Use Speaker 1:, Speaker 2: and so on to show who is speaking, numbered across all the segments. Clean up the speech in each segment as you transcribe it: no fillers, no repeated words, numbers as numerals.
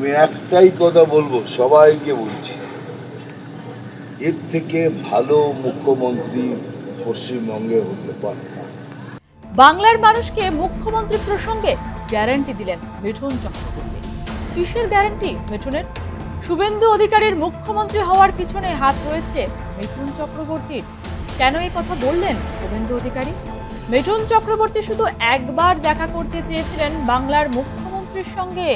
Speaker 1: আমি একটাই কথা বলবো, সবাইকে বলছি, এর থেকে ভালো মুখ্যমন্ত্রী পশ্চিমবঙ্গে হতে পারে না।
Speaker 2: বাংলার মানুষকে মুখ্যমন্ত্রী প্রসঙ্গে গ্যারান্টি দিলেন মিঠুন চক্রবর্তী। কিসের গ্যারান্টি মিঠুনের? শুভেন্দু অধিকারীর মুখ্যমন্ত্রী হওয়ার পিছনে হাত রয়েছে মিঠুন চক্রবর্তীর। কেন এই কথা বললেন শুভেন্দু অধিকারী? মিঠুন চক্রবর্তী শুধু একবার দেখা করতে চেয়েছিলেন বাংলার মুখ্যমন্ত্রীর সঙ্গে।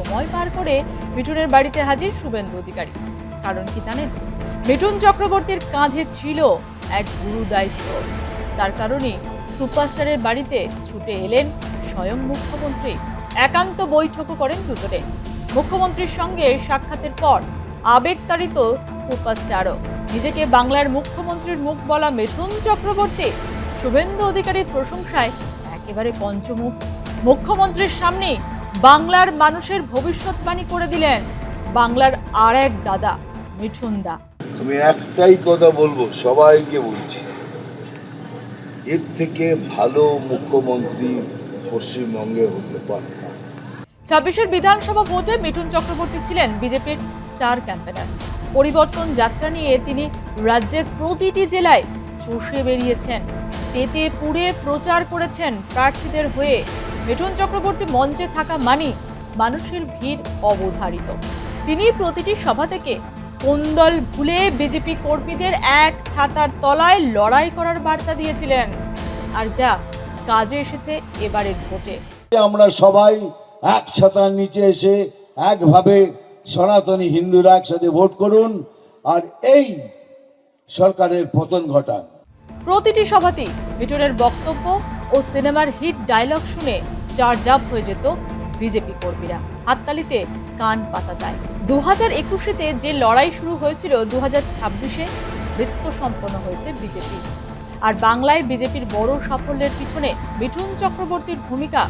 Speaker 2: সময় পার করে মিঠুনের বাড়িতে হাজির শুভেন্দু অধিকারী। কারণ কি জানেন? মিঠুন চক্রবর্তীর কাঁধে ছিল এক গুরু দায়িত্ব। তার কারণে সুপারস্টারের বাড়িতে ছুটে এলেন স্বয়ং মুখ্যমন্ত্রী। একান্ত বৈঠকও করেন দুজনে। মুখ্যমন্ত্রীর সঙ্গে সাক্ষাতের পর আবেগতাড়িত সুপারস্টারও। নিজেকে বাংলার মুখ্যমন্ত্রীর মুখ বলা মিঠুন চক্রবর্তী শুভেন্দু অধিকারীর প্রশংসায় একেবারে পঞ্চমুখ। মুখ্যমন্ত্রীর সামনে বাংলার মানুষের ভবিষ্যৎবাণী করে দিলেন বাংলার আর এক দাদা মিঠুন দা।
Speaker 1: আমি একটাই কথা বলবো, সবাইকে বলছি, এর থেকে ভালো মুখ্যমন্ত্রী পশ্চিমবঙ্গে হতে পারে না।
Speaker 2: ২৬-এর বিধানসভা ভোটে মিঠুন চক্রবর্তী ছিলেন বিজেপির স্টার ক্যাম্পেনার। পরিবর্তন যাত্রা নিয়ে তিনি রাজ্যের প্রতিটি জেলায় চষে বেরিয়েছেন, তেতে পুড়ে প্রচার করেছেন প্রার্থীদের হয়ে। মিঠুন চক্রবর্তী মঞ্চে থাকা মানি মানুষের ভিড় অবধারিত। তিনি প্রতিটি সভা থেকে কোন দল ভুলে বিজেপি কর্মীদের এক ছাতার তলায় লড়াই করার বার্তা দিয়েছিলেন। আর যা কাজে এসেছে এবারের ভোটে।
Speaker 3: আমরা সবাই এক ছাতার নিচে এসে একভাবে সনাতনী হিন্দুরা একসাথে ভোট করুন আর এই সরকারের পতন ঘটান।
Speaker 2: প্রতিটি সভাতেই মিঠুনের বক্তব্য ও সিনেমার হিট ডায়লগ শুনে চার্জাপ হয়ে যেত বিজেপি কর্মীরা। হাততালিতে কান পাতা যায়। 2021-তে যে লড়াই শুরু হয়েছিল 2026-এ বৃত্ত সম্পন্ন হয়েছে বিজেপি। আর বাংলায় বিজেপির বড় সাফল্যের পিছনে মিঠুন চক্রবর্তীর ভূমিকা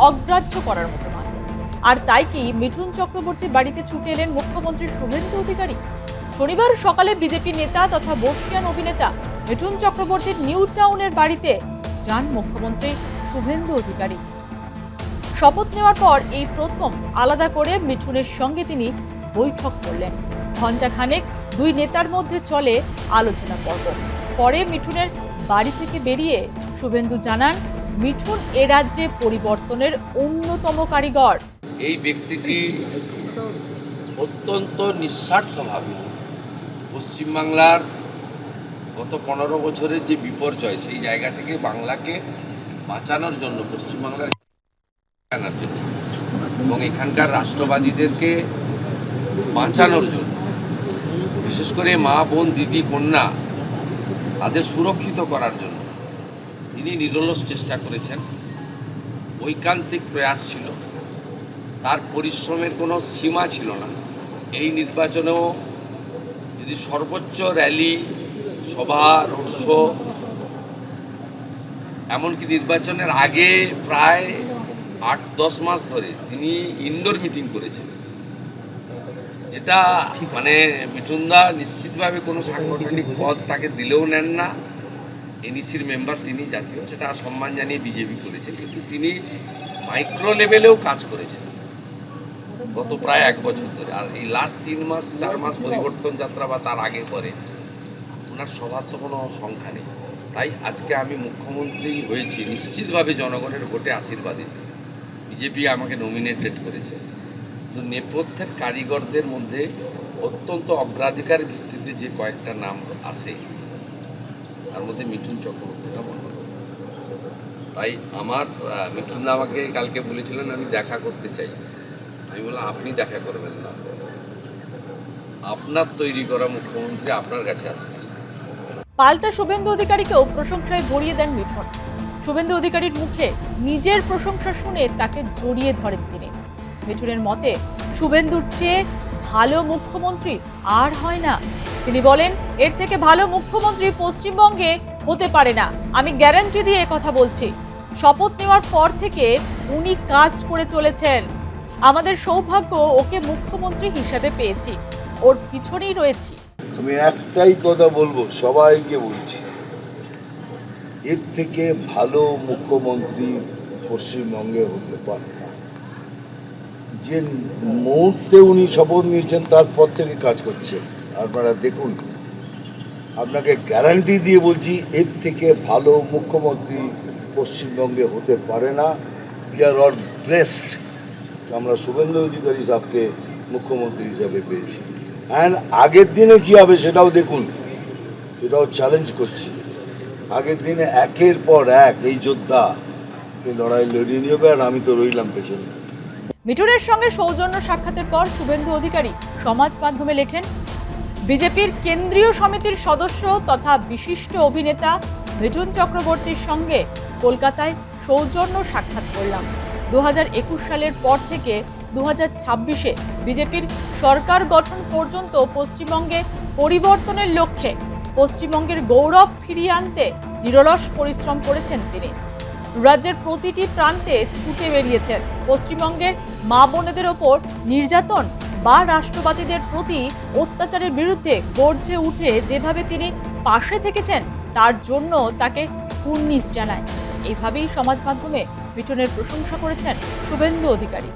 Speaker 2: অগ্রাহ্য করার মতো নয়। আর তাই কি মিঠুন চক্রবর্তীর বাড়িতে ছুটে এলেন মুখ্যমন্ত্রী শুভেন্দু অধিকারী। শনিবার সকালে বিজেপি নেতা তথা বর্ষিয়ান অভিনেতা মিঠুন চক্রবর্তীর নিউ টাউনের বাড়িতে যান মুখ্যমন্ত্রী শুভেন্দু অধিকারী। শপথ নেওয়ার পর এই প্রথম আলাদা করে মিঠুনের সঙ্গে তিনি বৈঠক করলেন। ঘণ্টাখানেক দুই নেতার মধ্যে চলে আলোচনা পর্ব। পরে মিঠুনের বাড়ি থেকে বেরিয়ে শুভেন্দু জানান, মিঠুন এ রাজ্যে পরিবর্তনের অন্যতম কারিগর।
Speaker 4: এই ব্যক্তিটি অত্যন্ত নিঃস্বার্থভাবে পশ্চিমবাংলার গত 15 বছরের যে বিপর্যয়, সেই জায়গা থেকে বাংলাকে বাঁচানোর জন্য, পশ্চিমবাংলার আনার জন্য এবং এখানকার রাষ্ট্রবাদীদেরকে বাঁচানোর জন্য, বিশেষ করে মা, বোন, দিদি, কন্যা, তাদের সুরক্ষিত করার জন্য তিনি নিরলস চেষ্টা করেছেন। ঐকান্তিক প্রয়াস ছিল, তার পরিশ্রমের কোনো সীমা ছিল না। এই নির্বাচনেও যদি সর্বোচ্চ র্যালি, সভা, রোড শো, এমনকি নির্বাচনের আগে প্রায় 8-10 মাস ধরে তিনি ইনডোর মিটিং করেছেন, যেটা মানে মিঠুনদা নিশ্চিতভাবে কোনো সাংগঠনিক পদ তাকে দিলেও নেন না। এনইসির মেম্বার তিনি, জাতীয়, সেটা সম্মান জানিয়ে বিজেপি করেছে, কিন্তু তিনি মাইক্রো লেভেলেও কাজ করেছেন গত প্রায় 1 বছর ধরে। আর এই লাস্ট 3-4 মাস পরিবর্তন যাত্রা বা তার আগে পরে ওনার সভার তো কোনো সংখ্যা নেই। তাই আজকে আমি মুখ্যমন্ত্রী হয়েছি নিশ্চিতভাবে জনগণের ভোটে আশীর্বাদে। বিজেপি আমাকে নমিনেটেড করেছে, কিন্তু নেপথ্যের কারিগরদের মধ্যে অত্যন্ত অগ্রাধিকার ভিত্তিতে যে কয়েকটা নাম আসে, তার মধ্যে মিঠুন চক্রবর্তীটা বলব। তাই আমার মিঠুনদা আমাকে কালকে বলেছিলেন আমি দেখা করতে চাই। আমি বললাম আপনি দেখা করবেন না, আপনার তৈরি করা মুখ্যমন্ত্রী আপনার কাছে আসবে।
Speaker 2: পাল্টা শুভেন্দু অধিকারীকেও প্রশংসায় ভরিয়ে দেন মিঠুন। শুভেন্দু অধিকারীর মুখে নিজের প্রশংসা শুনে তাকে জড়িয়ে ধরেন তিনি। মিঠুনের মতে শুভেন্দুর চেয়ে ভালো মুখ্যমন্ত্রী আর হয় না। তিনি বলেন, এর থেকে ভালো মুখ্যমন্ত্রী পশ্চিমবঙ্গে হতে পারে না। আমি গ্যারান্টি দিয়ে কথা বলছি। শপথ নেওয়ার পর থেকে উনি কাজ করে চলেছেন। আমাদের সৌভাগ্য ওকে মুখ্যমন্ত্রী হিসেবে পেয়েছি, ওর পিছনেই রয়েছি।
Speaker 1: আমি একটাই কথা বলবো, সবাইকে বলছি, এর থেকে ভালো মুখ্যমন্ত্রী পশ্চিমবঙ্গে হতে পারে না। যে মুহূর্তে উনি শপথ নিয়েছেন তারপর থেকে কাজ করছে। আপনারা দেখুন, আপনাকে গ্যারান্টি দিয়ে বলছি, এর থেকে ভালো মুখ্যমন্ত্রী পশ্চিমবঙ্গে হতে পারে না। উই আর অল ব্লেসড, আমরা শুভেন্দু অধিকারী সাহেবকে মুখ্যমন্ত্রী হিসাবে পেয়েছি। অ্যান্ড আগের দিনে কী হবে সেটাও দেখুন, সেটাও চ্যালেঞ্জ করছি। আগের দিনে একের পর এক এই যোদ্ধা এই লড়াই লড়িয়ে নিয়ে আর আমি তো রইলাম পেছনে।
Speaker 2: মিঠুনের সঙ্গে সৌজন্য সাক্ষাতের পর শুভেন্দু অধিকারী সমাজ মাধ্যমে লেখেন, বিজেপির কেন্দ্রীয় সমিতির সদস্য তথা বিশিষ্ট অভিনেতা মিঠুন চক্রবর্তীর সঙ্গে কলকাতায় সৌজন্য সাক্ষাৎ করলাম। 2021 সালের পর থেকে 2026-এ বিজেপির সরকার গঠন পর্যন্ত পশ্চিমবঙ্গে পরিবর্তনের লক্ষ্যে পশ্চিমবঙ্গের গৌরব ফিরিয়ে আনতে নিরলস পরিশ্রম করেছেন তিনি। রাজ্যের প্রতিটি প্রান্তে ছুটে বেরিয়েছেন। পশ্চিমবঙ্গের মা বোনেদের ওপর নির্যাতন বা রাষ্ট্রবাদীদের প্রতি অত্যাচারের বিরুদ্ধে গর্জে উঠে যেভাবে তিনি পাশে থেকেছেন তার জন্য তাকে কুর্নিশ জানায়। এইভাবেই সমাজ মাধ্যমে মিঠুনের প্রশংসা করেছেন শুভেন্দু অধিকারী।